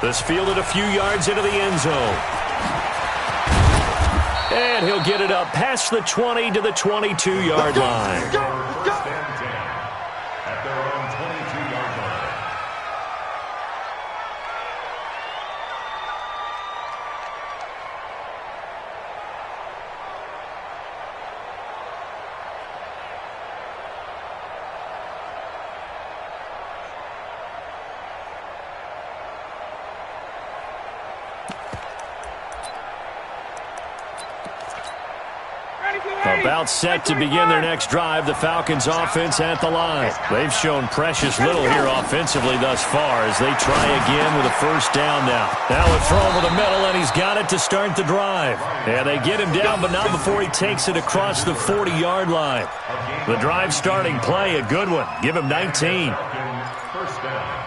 This fielded a few yards into the end zone. And he'll get it up past the 20 to the 22-yard line. About set to begin their next drive, the Falcons offense at the line. They've shown precious little here offensively thus far as they try again with a first down now. Now a throw over the middle, and he's got it to start the drive. And they get him down, but not before he takes it across the 40-yard line. The drive starting play, a good one. Give him 19. First down.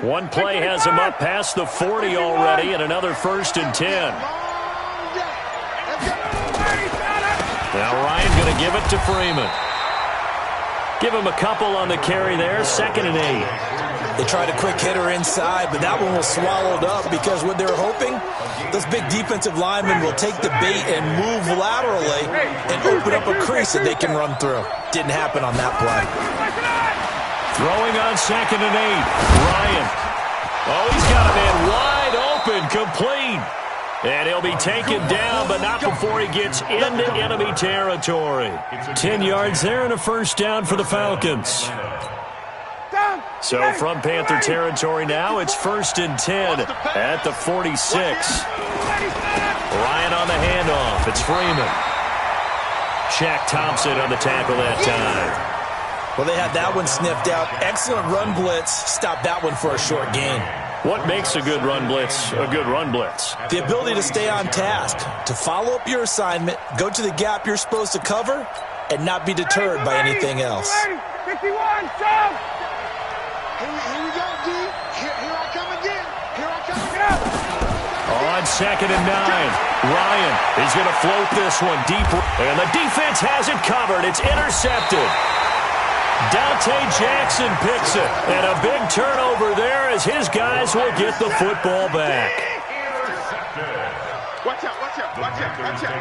One play has him up past the 40 already, and another 1st and 10. Now Ryan going to give it to Freeman. Give him a couple on the carry there, 2nd and 8. They tried a quick hitter inside, but that one was swallowed up because what they were hoping, those big defensive linemen will take the bait and move laterally and open up a crease that they can run through. Didn't happen on that play. Throwing on 2nd and 8. Ryan. Oh, he's got a man wide open, complete. And he'll be taken down, but not before he gets into enemy territory. 10 yards there and a first down for the Falcons. So from Panther territory now, it's 1st and 10 at the 46. Ryan on the handoff. It's Freeman. Shaq Thompson on the tackle that time. Well, they had that one sniffed out. Excellent run blitz. Stopped that one for a short gain. What makes a good run blitz a good run blitz? The ability to stay on task, to follow up your assignment, go to the gap you're supposed to cover, and not be deterred by anything else. 51, stop! Here we go, D. Here I come again. Here I come again. On 2nd and 9, Ryan is going to float this one deep, and the defense has it covered. It's intercepted. Dante Jackson picks it, and a big turnover there as his guys will get the football back. Watch out, watch out, watch out, watch out.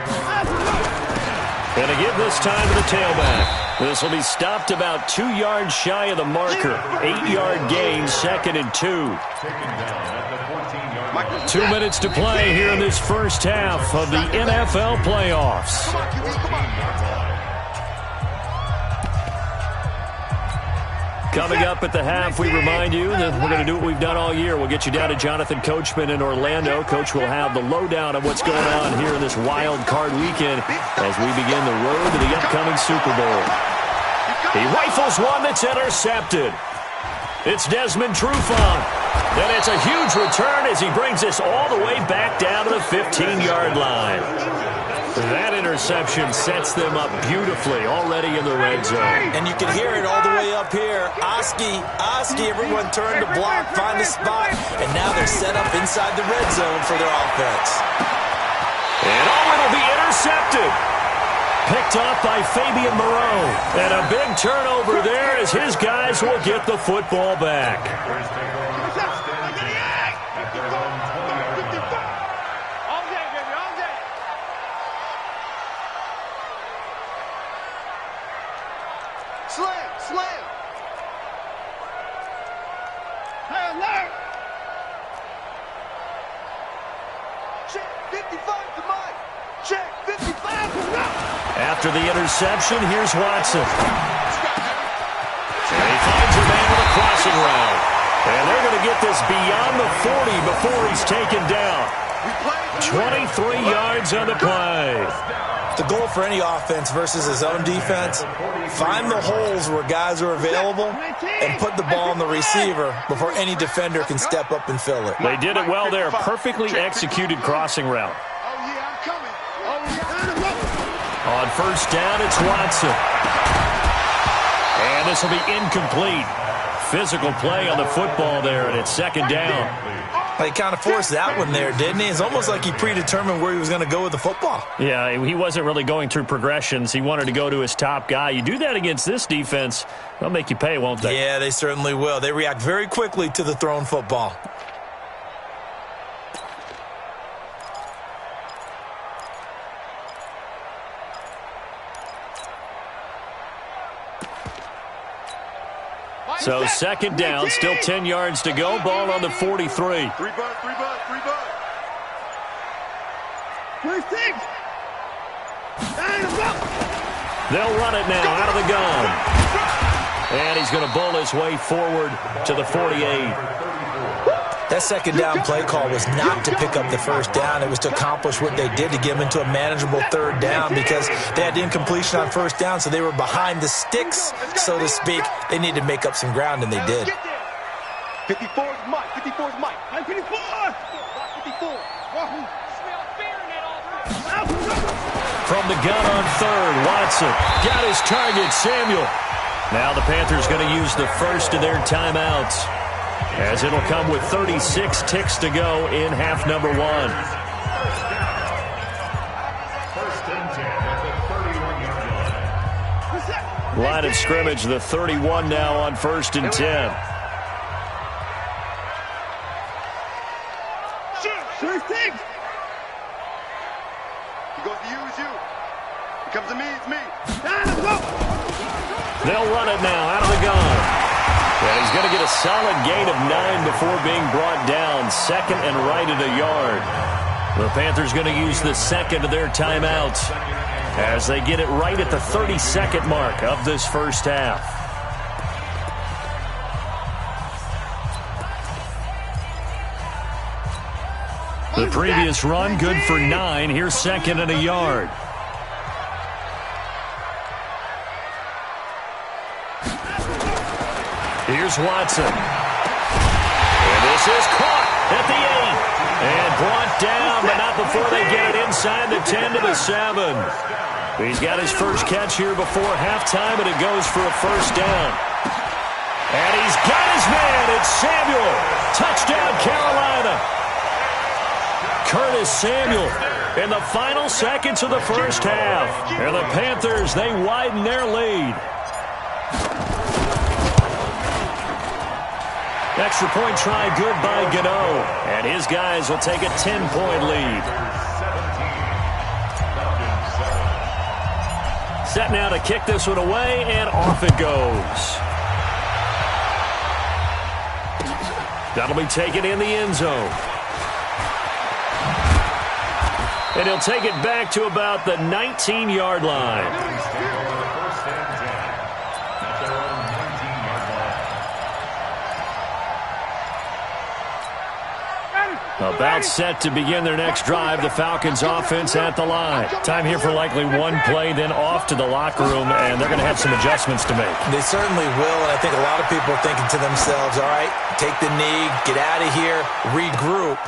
Going to give this time to the tailback. This will be stopped about 2 yards shy of the marker. 8-yard gain, 2nd and 2. 2 minutes to play here in this first half of the NFL playoffs. Coming up at the half, we remind you that we're going to do what we've done all year. We'll get you down to Jonathan Coachman in Orlando. Coach will have the lowdown of what's going on here in this wild card weekend as we begin the road to the upcoming Super Bowl. He rifles one that's intercepted. It's Desmond Trufant. And it's a huge return as he brings this all the way back down to the 15-yard line. That interception sets them up beautifully already in the red zone. And you can hear it all the way up here. Oski, everyone turned to block, find a spot, and now they're set up inside the red zone for their offense. And it'll be intercepted. Picked up by Fabian Moreau. And a big turnover there as his guys will get the football back. Slam! Hey, alert! Check 55 to Mike. Check 55 to Mike. After the interception, here's Watson. And he finds a man with a crossing route. And they're going to get this beyond the 40 before he's taken down. 23 yards on the play. The goal for any offense versus his own defense, find the holes where guys are available and put the ball on the receiver before any defender can step up and fill it. They did it well there. Perfectly executed crossing route. On first down, it's Watson. And this will be incomplete. Physical play on the football there, and it's second down. He kind of forced that one there, didn't he? It's almost like he predetermined where he was going to go with the football. Yeah, he wasn't really going through progressions. He wanted to go to his top guy. You do that against this defense, they'll make you pay, won't they? Yeah, they certainly will. They react very quickly to the thrown football. So second down, still 10 yards to go. Ball on the 43. Three butt. They'll run it now out of the gun. And he's going to bowl his way forward to the 48. That second down play call was not to pick up the first down. It was to accomplish what they did to get them into a manageable third down because they had incompletion on first down, so they were behind the sticks, so to speak. They needed to make up some ground, and they did. 54's Mike. 54's Mike. 54. 54. From the gun on third, Watson got his target, Samuel. Now the Panthers going to use the first of their timeouts, as it'll come with 36 ticks to go in half number one. Line of scrimmage, the 31 now on 1st and 10. Sure thing. He goes to you, it's you. He comes to me, it's me. They'll run it now out of the gun. And he's going to get a solid gain of 9 before being brought down. Second and right at a yard. The Panthers going to use the second of their timeouts as they get it right at the 32nd mark of this first half. The previous run good for 9. Here's second and a yard. Here's Watson. And this is caught at the 8. And brought down, but not before they get it inside the 10 to the 7. He's got his first catch here before halftime, and it goes for a first down. And he's got his man. It's Samuel. Touchdown, Carolina. Curtis Samuel in the final seconds of the first half. And the Panthers, they widen their lead. Extra point try good by Gano. And his guys will take a 10-point lead. Set now to kick this one away, and off it goes. That'll be taken in the end zone. And he'll take it back to about the 19-yard line. About set to begin their next drive. The Falcons offense at the line. Time here for likely one play, then off to the locker room, and they're going to have some adjustments to make. They certainly will, and I think a lot of people are thinking to themselves, all right, take the knee, get out of here, regroup.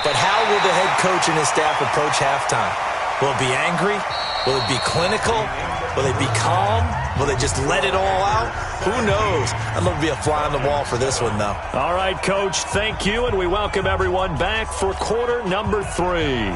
But how will the head coach and his staff approach halftime? Will it be angry? Will it be clinical? Will they be calm? Will they just let it all out? Who knows? I'd love to be a fly on the wall for this one, though. All right, Coach, thank you, and we welcome everyone back for quarter number 3.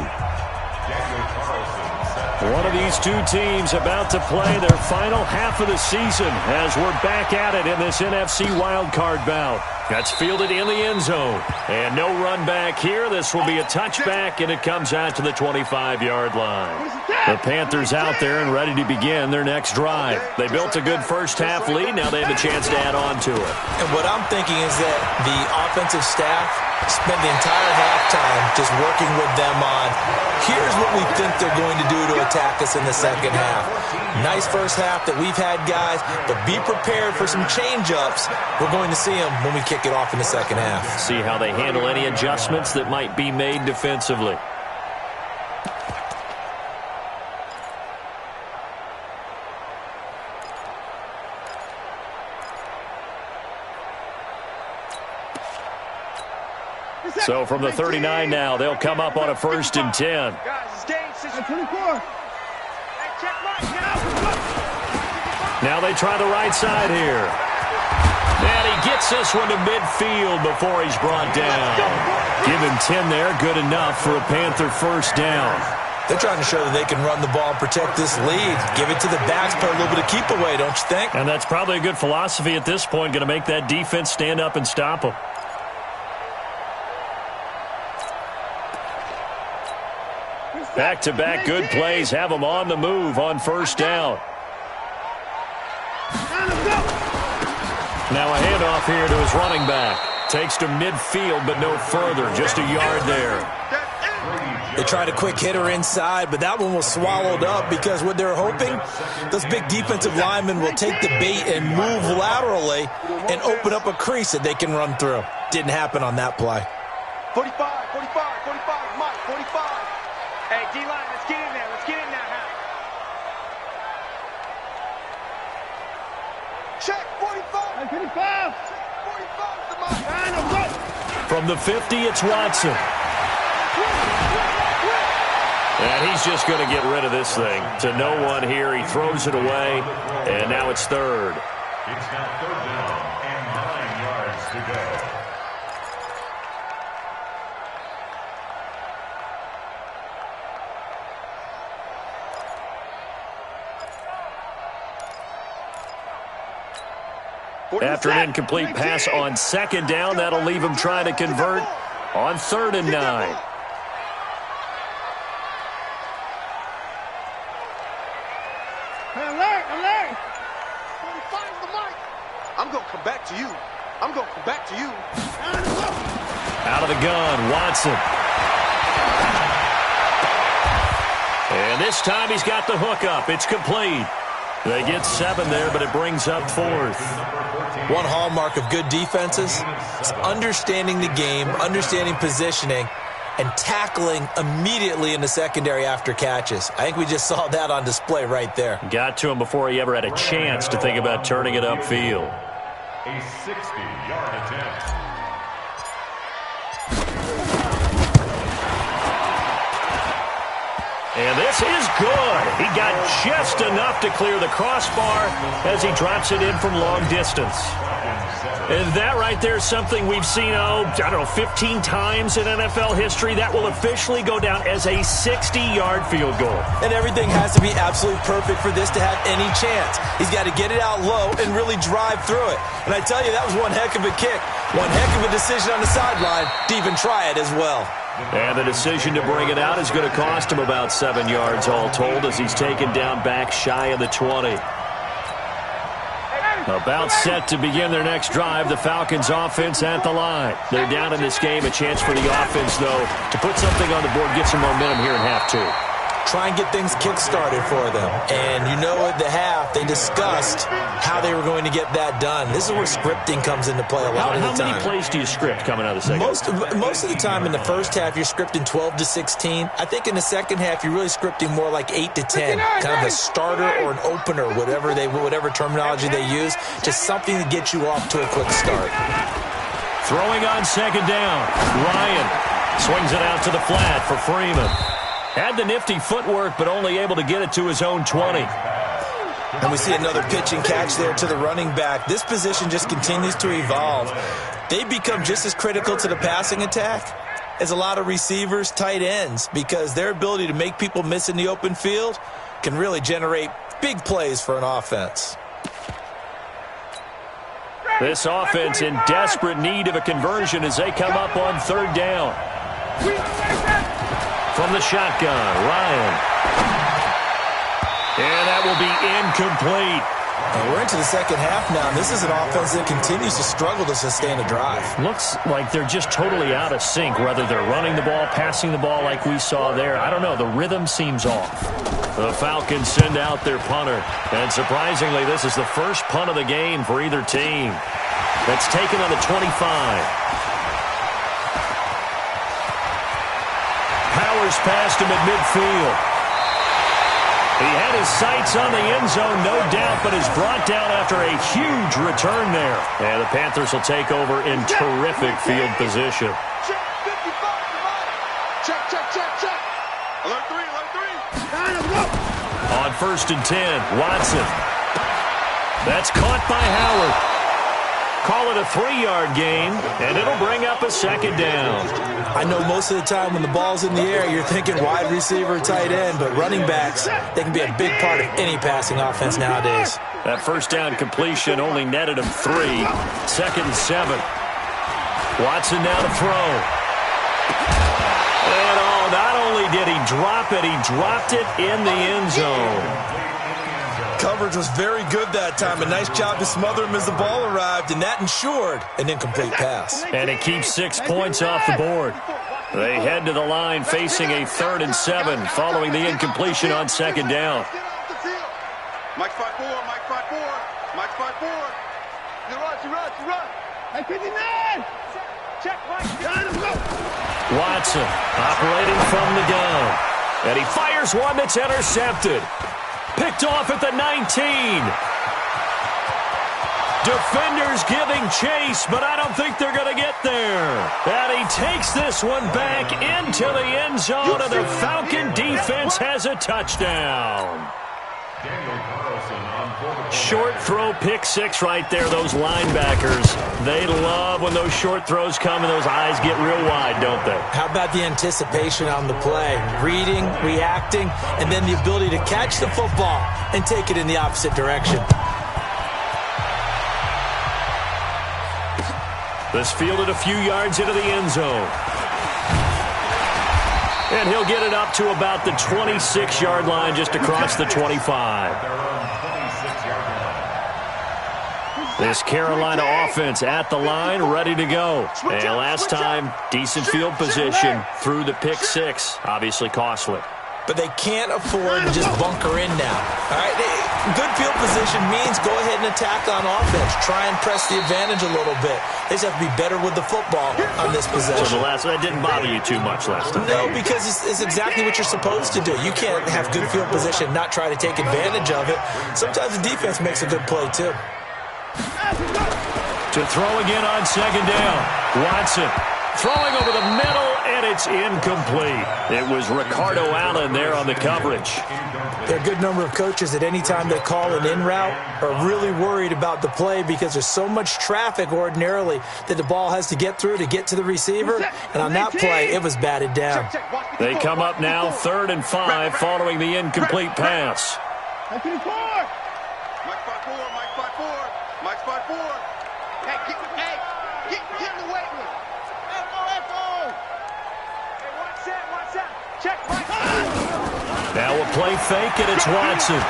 One of these two teams about to play their final half of the season as we're back at it in this NFC wildcard bout. That's fielded in the end zone. And no run back here. This will be a touchback, and it comes out to the 25-yard line. The Panthers out there and ready to begin their next drive. They built a good first-half lead. Now they have a chance to add on to it. And what I'm thinking is that the offensive staff spent the entire halftime just working with them on, here's what we think they're going to do to attack us in the second half. Nice first half that we've had, guys, but be prepared for some change-ups. We're going to see them when we kick it off in the second half. See how they handle any adjustments that might be made defensively. So from the 39 now, they'll come up on a 1st and 10. Now they try the right side here. And he gets this one to midfield before he's brought down. Give him 10 there. Good enough for a Panther first down. They're trying to show that they can run the ball and protect this lead. Give it to the backs, put a little bit of keep away, don't you think? And that's probably a good philosophy at this point. Going to make that defense stand up and stop them. Back-to-back good plays have them on the move on first down. Now a handoff here to his running back. Takes to midfield, but no further. Just a yard there. They tried a quick hitter inside, but that one was swallowed up because what they're hoping, those big defensive linemen will take the bait and move laterally and open up a crease that they can run through. Didn't happen on that play. 45, Mike, 45. Hey, D-line, let's get in there. Let's get in there, Check, 45. 45. Check, 45. From the 50, it's Watson. And he's just going to get rid of this thing. To no one here. He throws it away, and now it's third. It's now third down and 9 yards to go. After an incomplete pass on second down, that'll leave him trying to convert on 3rd and 9. Alert! 45's the mic. I'm going to come back to you. Out of the gun, Watson. And this time he's got the hook up. It's complete. They get 7 there, but it brings up 4th. One hallmark of good defenses is understanding the game, understanding positioning, and tackling immediately in the secondary after catches. I think we just saw that on display right there. Got to him before he ever had a chance to think about turning it upfield. A 60-yard attempt. And this is good. He got just enough to clear the crossbar as he drops it in from long distance. And that right there is something we've seen, 15 times in NFL history. That will officially go down as a 60-yard field goal. And everything has to be absolutely perfect for this to have any chance. He's got to get it out low and really drive through it. And I tell you, that was one heck of a kick. One heck of a decision on the sideline to even try it as well. And the decision to bring it out is going to cost him about 7 yards all told as he's taken down back shy of the 20. About set to begin their next drive, the Falcons offense at the line. They're down in this game. A chance for the offense, though, to put something on the board, get some momentum here in half 2. Try and get things kick-started for them. And you know at the half, they discussed how they were going to get that done. This is where scripting comes into play a lot of the time. How many plays do you script coming out of the second? Most of the time in the first half, you're scripting 12 to 16. I think in the second half, you're really scripting more like 8 to 10. Kind of a starter or an opener, whatever terminology they use. Just something to get you off to a quick start. Throwing on second down. Ryan swings it out to the flat for Freeman. Had the nifty footwork, but only able to get it to his own 20. And we see another pitch and catch there to the running back. This position just continues to evolve. They become just as critical to the passing attack as a lot of receivers, tight ends, because their ability to make people miss in the open field can really generate big plays for an offense. This offense in desperate need of a conversion as they come up on third down. From the shotgun, Ryan. And that will be incomplete. We're into the second half now. This is an offense that continues to struggle to sustain a drive. Looks like they're just totally out of sync, whether they're running the ball, passing the ball like we saw there. I don't know. The rhythm seems off. The Falcons send out their punter. And surprisingly, this is the first punt of the game for either team. That's taken on the 25. Powers past him at midfield. He had his sights on the end zone, no doubt, but is brought down after a huge return there. And the Panthers will take over in terrific field position. Check, 55. Check. Alert 3. On 1st and 10, Watson. That's caught by Howard. Call it a 3-yard gain, and it'll bring up a second down. I know most of the time when the ball's in the air, you're thinking wide receiver, tight end, but running backs, they can be a big part of any passing offense nowadays. That first down completion only netted him 3. 2nd and 7. Watson now to throw. And not only did he drop it, he dropped it in the end zone. Coverage was very good that time. A nice job to smother him as the ball arrived, and that ensured an incomplete pass. And it keeps 6 points off the board. They head to the line facing a 3rd and 7 following the incompletion on 2nd down. Mike 5-4, Mike 5-4, Mike 5-4. You run. Hey, 59. Check, Mike. Watson operating from the gun. And he fires one that's intercepted. Picked off at the 19. Defenders giving chase, but I don't think they're going to get there. And he takes this one back into the end zone, and the Falcon defense has a touchdown. Short throw, pick 6 right there. Those linebackers, they love when those short throws come and those eyes get real wide, don't they? How about the anticipation on the play? Reading, reacting, and then the ability to catch the football and take it in the opposite direction. This fielded a few yards into the end zone. And he'll get it up to about the 26-yard line, just across the 25. This Carolina offense at the line, ready to go. And last time, decent field position through the pick 6. Obviously costly. But they can't afford to just bunker in now. All right, good field position means go ahead and attack on offense. Try and press the advantage a little bit. They just have to be better with the football on this possession. So that didn't bother you too much last time? No, because it's exactly what you're supposed to do. You can't have good field position and not try to take advantage of it. Sometimes the defense makes a good play, too. To throw again on 2nd down. Watson throwing over the middle, and it's incomplete. It was Ricardo Allen there on the coverage. There are a good number of coaches that any time they call an in route are really worried about the play because there's so much traffic ordinarily that the ball has to get through to get to the receiver. And on that play, it was batted down. They come up now 3rd and 5 following the incomplete pass. Mike 5-4, Mike 5-4, Mike 5-4. Hey, get in the weight room. F-O. Hey, watch that. Check, Mike. Now a play fake, and it's Watson.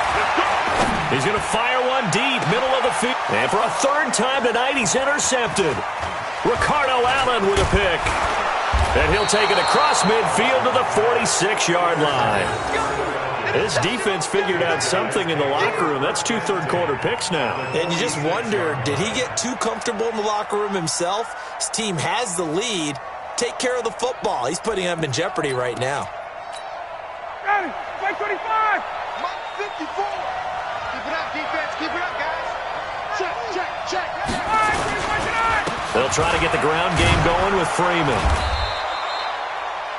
He's going to fire one deep, middle of the field. And for a 3rd time tonight, he's intercepted. Ricardo Allen with a pick. And he'll take it across midfield to the 46-yard line. This defense figured out something in the locker room. That's 2 third-quarter picks now. And you just wonder, did he get too comfortable in the locker room himself? His team has the lead. Take care of the football. He's putting them in jeopardy right now. Ready, Mike 25, Mike 54. Keep it up, defense. Keep it up, guys. Check. All right, 25 tonight. They'll try to get the ground game going with Freeman.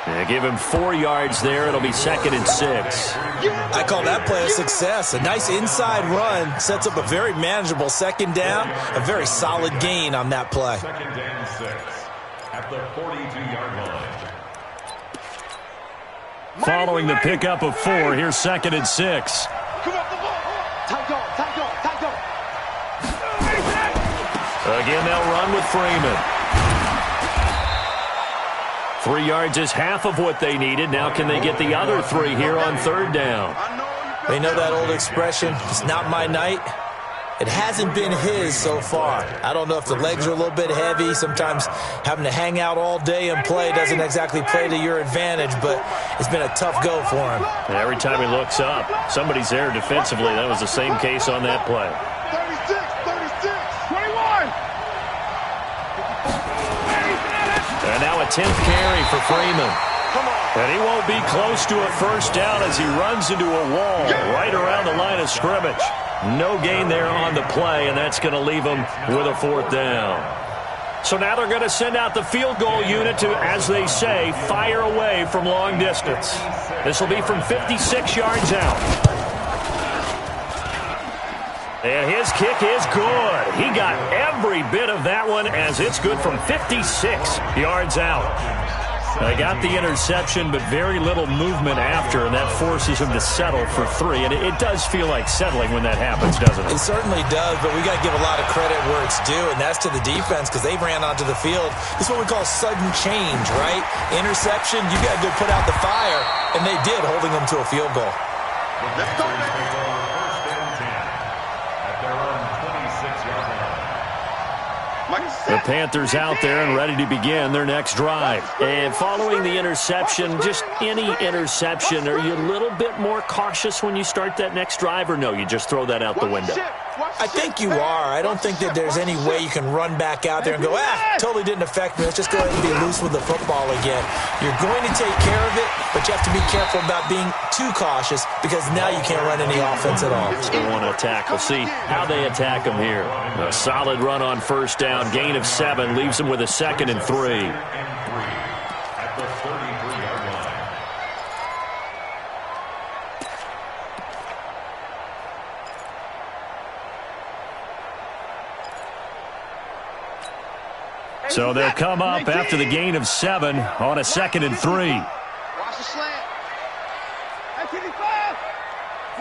And give him 4 yards there. It'll be 2nd and 6. I call that play a success. A nice inside run sets up a very manageable 2nd down. A very solid gain on that play. 2nd and 6 at the 42-yard line. Following the pickup of 4, here's 2nd and 6. Come on, the ball. Tight dog. Again, they'll run with Freeman. 3 yards is half of what they needed. Now can they get the other 3 here on 3rd down? They know that old expression, it's not my night. It hasn't been his so far. I don't know if the legs are a little bit heavy. Sometimes having to hang out all day and play doesn't exactly play to your advantage, but it's been a tough go for him. And every time he looks up, somebody's there defensively. That was the same case on that play. 36, 21. And now a 10th carry for Freeman. And he won't be close to a 1st down as he runs into a wall right around the line of scrimmage. No gain there on the play, and that's going to leave him with a 4th down. So now they're going to send out the field goal unit to, as they say, fire away from long distance. This will be from 56 yards out. And his kick is good. He got every bit of that one as it's good from 56 yards out. They got the interception, but very little movement after, and that forces him to settle for 3. And it does feel like settling when that happens, doesn't it? It certainly does, but we got to give a lot of credit where it's due, and that's to the defense because they ran onto the field. This is what we call sudden change, right? Interception, you got to go put out the fire, and they did, holding them to a field goal. Let's go, man. First and 10 at their own 26-yard line. The Panthers out there and ready to begin their next drive. And following the interception, just any interception, are you a little bit more cautious when you start that next drive, or no, you just throw that out the window? I think you are. I don't think that there's any way you can run back out there and go, totally didn't affect me. Let's just go ahead and be loose with the football again. You're going to take care of it, but you have to be careful about being too cautious because now you can't run any offense at all. They want to attack. We'll see how they attack them here. A solid run on first down. Gain of 7 leaves them with a 2nd and 3. At the 33-yard line. So they'll come up after the gain of 7 on a 2nd and 3. Watch the slant. At 55.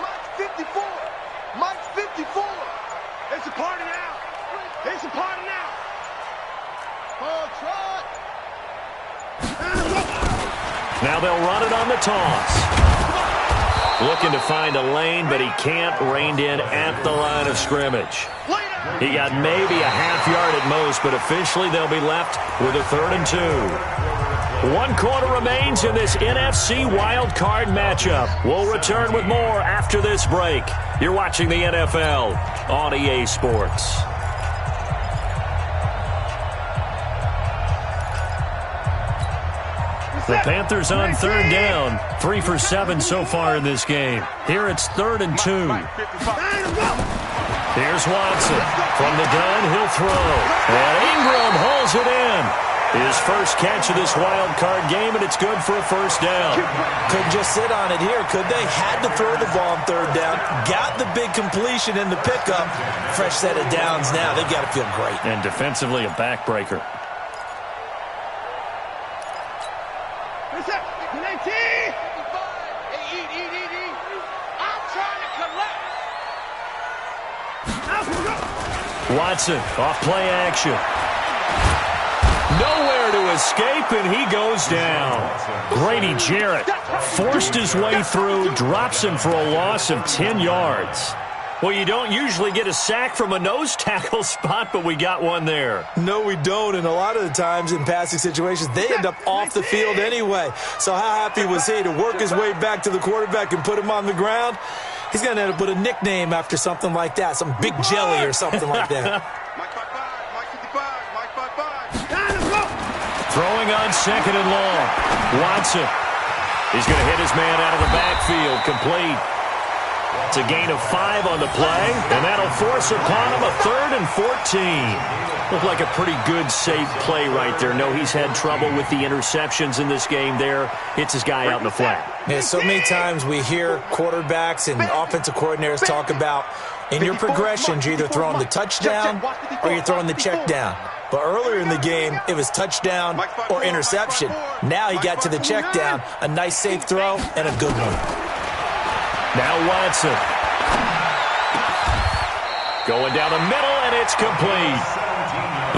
Mike's 54. Mike's 54. It's a party now. It's a party now. Oh, trot. Now they'll run it on the toss. Looking to find a lane, but he can't. Reined in at the line of scrimmage. He got maybe a half yard at most, but officially they'll be left with a 3rd and 2. 1 quarter remains in this NFC wild card matchup. We'll return with more after this break. You're watching the NFL on EA Sports. The Panthers on 3rd down. 3 for 7 so far in this game. Here it's 3rd and 2. Here's Watson. From the gun, he'll throw. And Ingram hauls it in. His first catch of this wild card game, and it's good for a 1st down. Couldn't just sit on it here, could they? Had to throw the ball on 3rd down. Got the big completion in the pickup. Fresh set of downs now. They've got to feel great. And defensively, a backbreaker. Watson off play action. Nowhere to escape, and he goes down. Grady Jarrett forced his way through, drops him for a loss of 10 yards. Well, you don't usually get a sack from a nose tackle spot, but we got one there. No, we don't, and a lot of the times in passing situations, they end up off the field anyway. So how happy was he to work his way back to the quarterback and put him on the ground? He's going to end up with a nickname after something like that, some big jelly or something like that. Mike 55, Mike 55, Mike 55. Throwing on 2nd and long. Watson. He's going to hit his man out of the backfield. Complete. It's a gain of 5 on the play, and that'll force upon him a 3rd and 14. Looked like a pretty good, safe play right there. No, he's had trouble with the interceptions in this game there. Hits his guy out in the flat. Yeah, so many times we hear quarterbacks and offensive coordinators talk about in your progressions, you're either throwing the touchdown or you're throwing the check down. But earlier in the game, it was touchdown or interception. Now he got to the check down, a nice safe throw, and a good one. Now Watson. Going down the middle, and it's complete.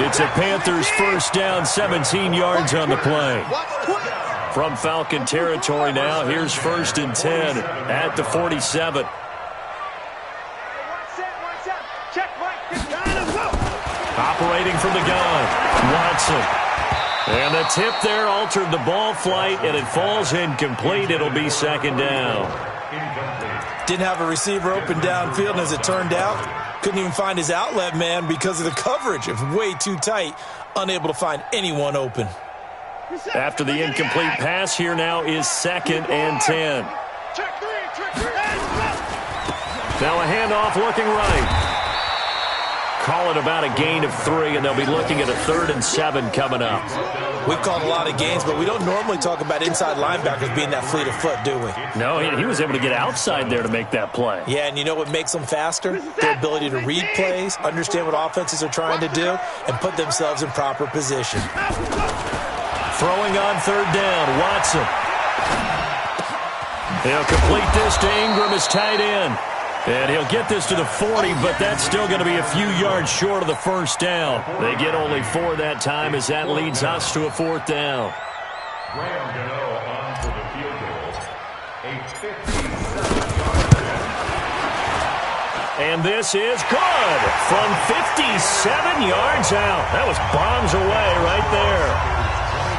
It's a Panthers 1st down, 17 yards on the play. From Falcon territory now, here's 1st and 10 at the 47. Operating from the gun, Watson. And the tip there altered the ball flight, and it falls incomplete. It'll be 2nd down. Didn't have a receiver open downfield, and as it turned out, couldn't even find his outlet man because of the coverage. It was way too tight, unable to find anyone open. After the incomplete pass, here now is 2nd and 10. Now a handoff looking right. Call it about a gain of 3, and they'll be looking at a 3rd and 7 coming up. We've called a lot of games, but we don't normally talk about inside linebackers being that fleet of foot, do we? No, he was able to get outside there to make that play. Yeah, and you know what makes them faster? Their ability to read plays, understand what offenses are trying to do, and put themselves in proper position. Throwing on third down, Watson. He'll complete this to Ingram as tight end. And he'll get this to the 40, but that's still going to be a few yards short of the first down. They get only 4 that time as that leads us to a 4th down. Graham Gano on for the field goal. A 57-yard. And this is good from 57 yards out. That was bombs away right there.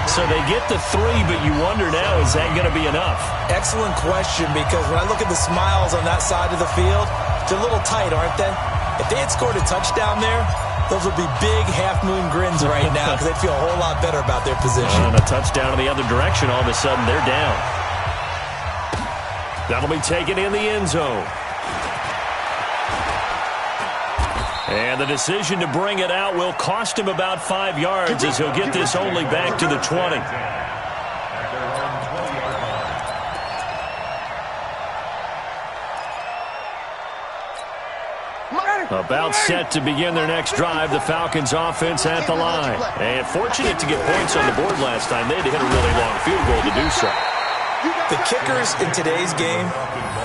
So they get the 3, but you wonder now, is that going to be enough? Excellent question, because when I look at the smiles on that side of the field, they're a little tight, aren't they? If they had scored a touchdown there, those would be big half-moon grins right now because they'd feel a whole lot better about their position. And a touchdown in the other direction, all of a sudden they're down. That'll be taken in the end zone. And the decision to bring it out will cost him about 5 yards as he'll get this only back to the 20. About set to begin their next drive, the Falcons offense at the line. And fortunate to get points on the board last time. They had to hit a really long field goal to do so. The kickers in today's game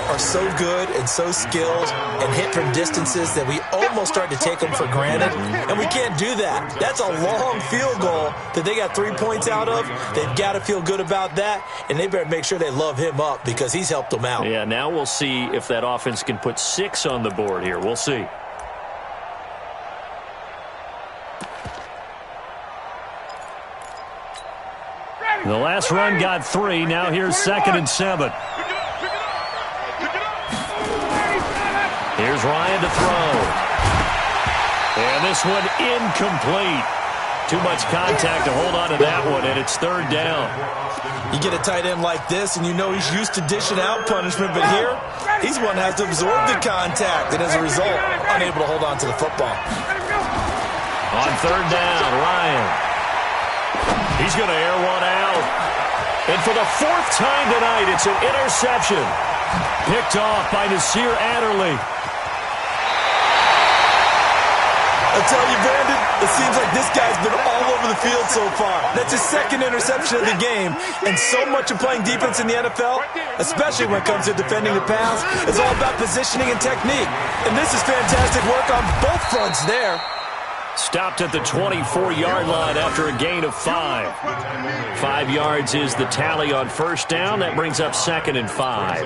are so good and so skilled and hit from distances that we almost start to take them for granted, and we can't do that. That's a long field goal that they got 3 points out of. They've got to feel good about that, and they better make sure they love him up because he's helped them out. Yeah, now we'll see if that offense can put 6 on the board here. We'll see. The last run got 3. Now here's 2nd and 7. Here's Ryan to throw. And this one incomplete. Too much contact to hold on to that one, and it's 3rd down. You get a tight end like this, and you know he's used to dishing out punishment, but here, he's one that has to absorb the contact, and as a result, unable to hold on to the football. On 3rd down, Ryan. He's going to air one out. And for the 4th time tonight, it's an interception. Picked off by Nasir Adderley. I tell you, Brandon, it seems like this guy's been all over the field so far. That's his 2nd interception of the game. And so much of playing defense in the NFL, especially when it comes to defending the pass, is all about positioning and technique. And this is fantastic work on both fronts there. Stopped at the 24-yard line after a gain of 5. 5 yards is the tally on 1st down. That brings up 2nd and 5.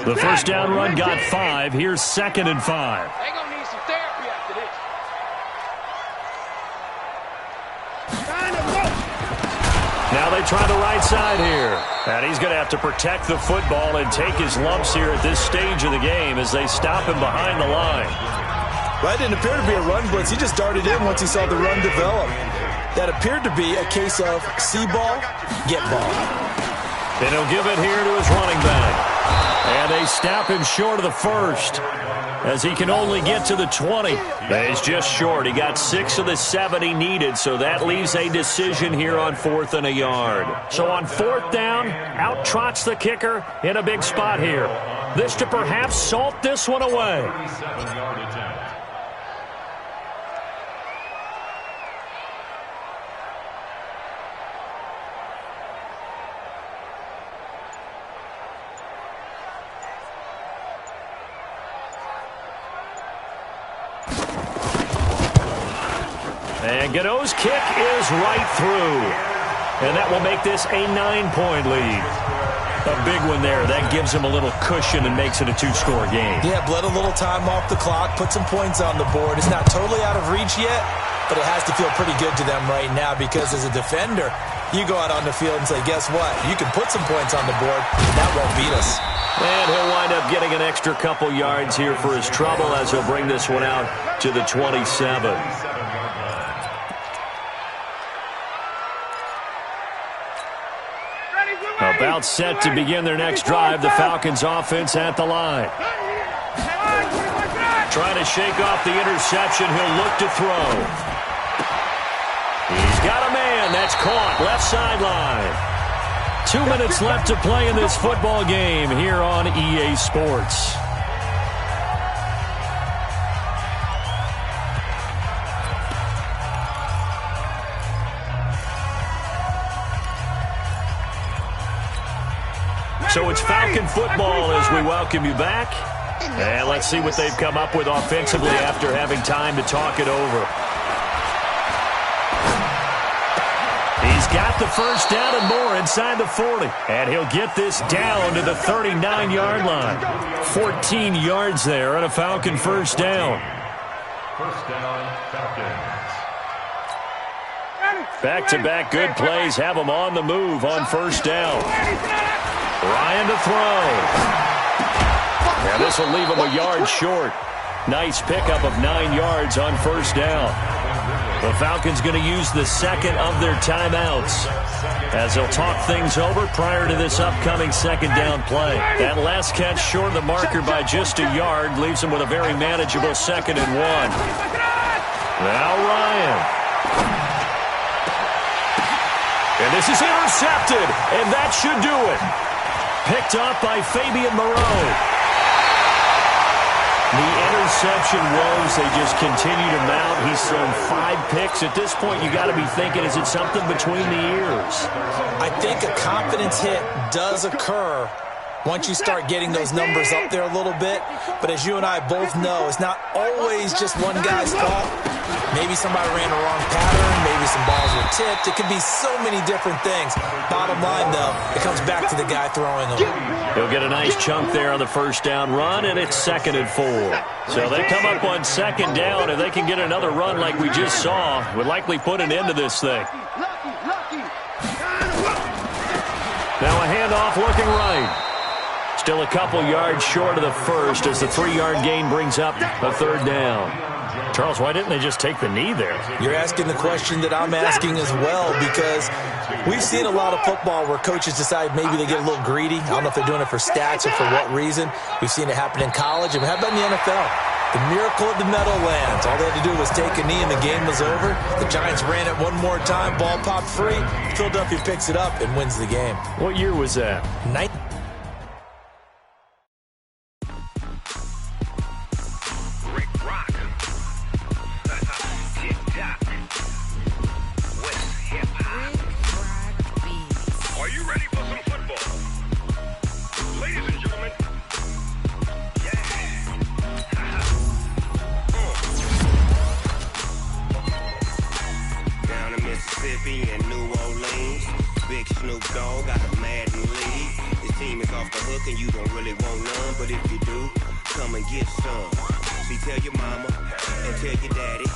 The 1st down run got 5. Here's 2nd and 5. They're going to need some therapy after this. Now they try the right side here. And he's going to have to protect the football and take his lumps here at this stage of the game as they stop him behind the line. Well, that didn't appear to be a run blitz. He just darted in once he saw the run develop. That appeared to be a case of see ball, get ball. And he'll give it here to his running back. And they stop him short of the 1st as he can only get to the 20. He's just short. He got 6 of the 7 he needed, so that leaves a decision here on 4th and a yard. So on 4th down, out trots the kicker in a big spot here. This to perhaps salt this one away. 37-yard attempt. And Gano's kick is right through. And that will make this a 9-point lead. A big one there. That gives him a little cushion and makes it a 2-score game. Yeah, bled a little time off the clock, put some points on the board. It's not totally out of reach yet, but it has to feel pretty good to them right now because as a defender, you go out on the field and say, guess what? You can put some points on the board, and that won't beat us. And he'll wind up getting an extra couple yards here for his trouble as he'll bring this one out to the 27. About set to begin their next drive, the Falcons offense at the line. Trying to shake off the interception, he'll look to throw. He's got a man. That's caught. Left sideline. 2 minutes left to play in this football game here on EA Sports. So it's Falcon football as we welcome you back. And let's see what they've come up with offensively after having time to talk it over. He's got the first down and more inside the 40. And he'll get this down to the 39-yard line. 14 yards there and a Falcon first down. First down, Falcons. Back-to-back good plays have them on the move on first down. Ryan to throw. Now this will leave him a yard short. Nice pickup of 9 yards on first down. The Falcons going to use the second of their timeouts as they'll talk things over prior to this upcoming second down play. That last catch short of the marker by just a yard leaves them with a very manageable 2nd and 1. Now Ryan. And this is intercepted, and that should do it. Picked off by Fabian Moreau. The interception woes, they just continue to mount. He's thrown 5 picks. At this point, you got to be thinking, is it something between the ears? I think a confidence hit does occur once you start getting those numbers up there a little bit. But as you and I both know, it's not always just one guy's fault. Maybe somebody ran the wrong pattern. Maybe some balls were tipped. It could be so many different things. Bottom line, though, it comes back to the guy throwing them. He'll get a nice chunk there on the first down run, and it's 2nd and 4. So they come up on 2nd down. If they can get another run like we just saw, would likely put an end to this thing. Now a handoff looking right. Still a couple yards short of the first as the 3-yard gain brings up a 3rd down. Charles, why didn't they just take the knee there? You're asking the question that I'm asking as well, because we've seen a lot of football where coaches decide maybe they get a little greedy. I don't know if they're doing it for stats or for what reason. We've seen it happen in college. And how about in the NFL? The miracle of the Meadowlands. All they had to do was take a knee and the game was over. The Giants ran it one more time. Ball popped free. Philadelphia picks it up and wins the game. What year was that? In New Orleans, big Snoop Dogg got a Madden lead. His team is off the hook and you don't really want none, but if you do, come and get some. See, tell your mama and tell your daddy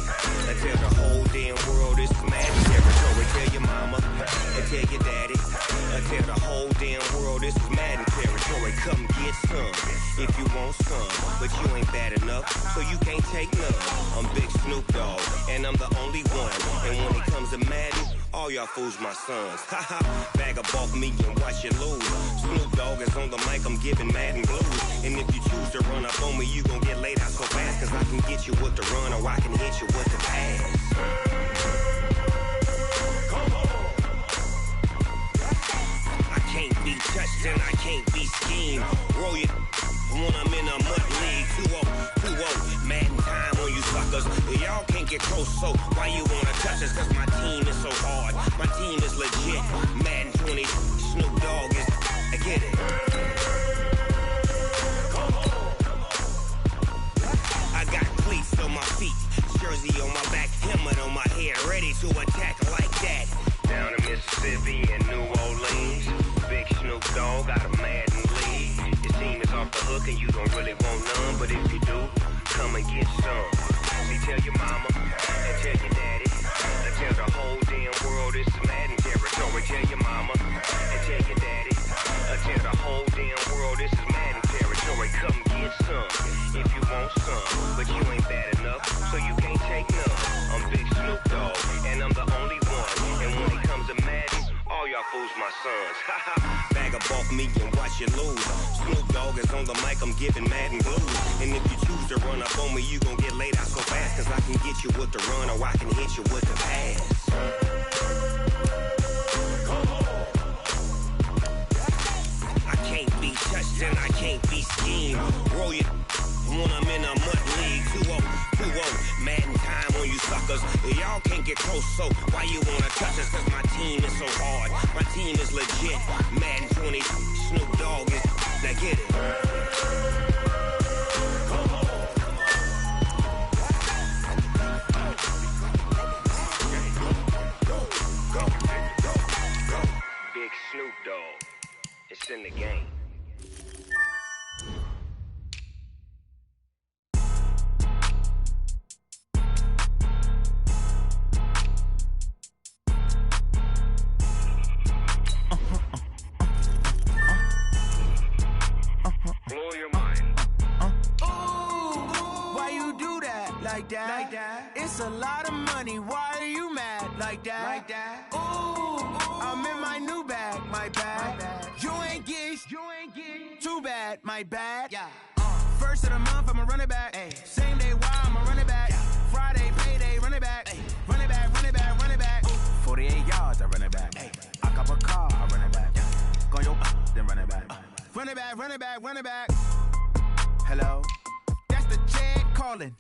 and tell the whole damn world it's Madden territory. Tell your mama and tell your daddy and tell the whole damn world this is Madden territory. Come get some if you want some, but you ain't bad enough, so you can't take none. I'm Big Snoop Dogg and I'm the only one, and when it comes to Madden, all y'all fools my sons. Haha, bag up off me and watch you lose. Snoop Dogg is on the mic, I'm giving Madden blues. And if you choose to run up on me, you gon' get laid out so fast, cause I can get you with the run or I can hit you with the pass. Come on. I can't be touched and I can't be schemed. Roll you when I'm in a mud league. 2-0, Madden time on you suckers. Y'all can't get close, so why you wanna touch us? Cause my team is so hard, my team is legit. Madden 20, Snoop Dogg is, I get it. I got cleats on my feet, jersey on my back, helmet on my head, ready to attack like that. Down in Mississippi and New Orleans, big Snoop Dogg got a Madden lead. Your team is off the hook and you don't really want none, but if you do, come and get some. See, tell your mama and tell your daddy and tell the whole damn world it's Madden territory. Tell your mama and tell your daddy and tell the whole damn world this is Madden territory. Come get some if you want some, but you ain't bad enough, so you can't take none. I'm Big Snoop Dogg and I'm the only one, and when it comes to Madden, all y'all fools my sons. Haha, bag up off me and watch you lose. Snoop Dogg Dogg is on the mic, I'm giving Madden blues. And if you choose to run up on me, you gon' get laid out so fast. Cause I can get you with the run or I can hit you with the pass. I can't be touched and I can't be schemed. Roll you when I'm in a mud league. 2-0, Madden time on you suckers. Y'all can't get close, so why you wanna touch us? Cause my team is so hard. My team is legit. Madden 20, Snoop Dogg is. Now get it. Big Snoop Dogg. It's in the game. Blow your mind. Why you do that? Like that? It's a lot of money. Why are you mad? Like that? Ooh, I'm in my new bag. My bad. You ain't getting too bad. My bad. Yeah. First of the month, I'ma run it back. Ay. Same day, why I'ma run it back. Yeah. Friday, payday, run it back. Ay. Run it back, run it back, run it back. 48 yards, I run it back. Ay. I cop a car, I run it back. Yeah. Go your then run it back. Run it back, run it back, run it back. Hello? That's the Jag calling.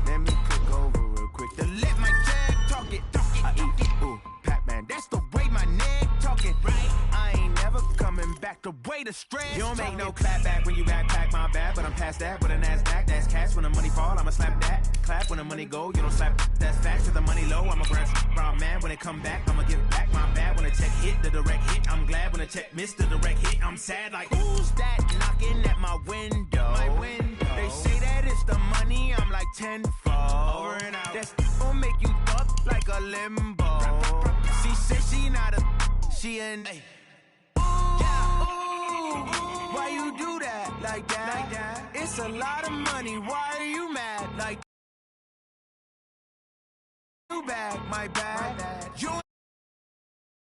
Let me click over real quick to let my Jag talk it. I eat it. Ooh, Pac-Man. That's the way my neck talking. Right? I ain't never coming back the way the stress. You don't make no clap back when you backpack my bad, but I'm past that with a NASDAQ. That's cash. When the money fall, I'ma slap that. Clap when the money go, you don't slap. That's facts. With the money low, I'ma grab brown man. When it come back, I'ma give back my bad. When the check hit, the direct hit. I'm glad when the check missed the direct hit. I'm sad like, who's that knocking at my window? My window. They say that it's the money, I'm like tenfold. Over and out. That's gon' make you fuck like a limbo. She said she not a, she an. Why you do that? Like that? It's a lot of money. Why are you mad? Like. My bad. You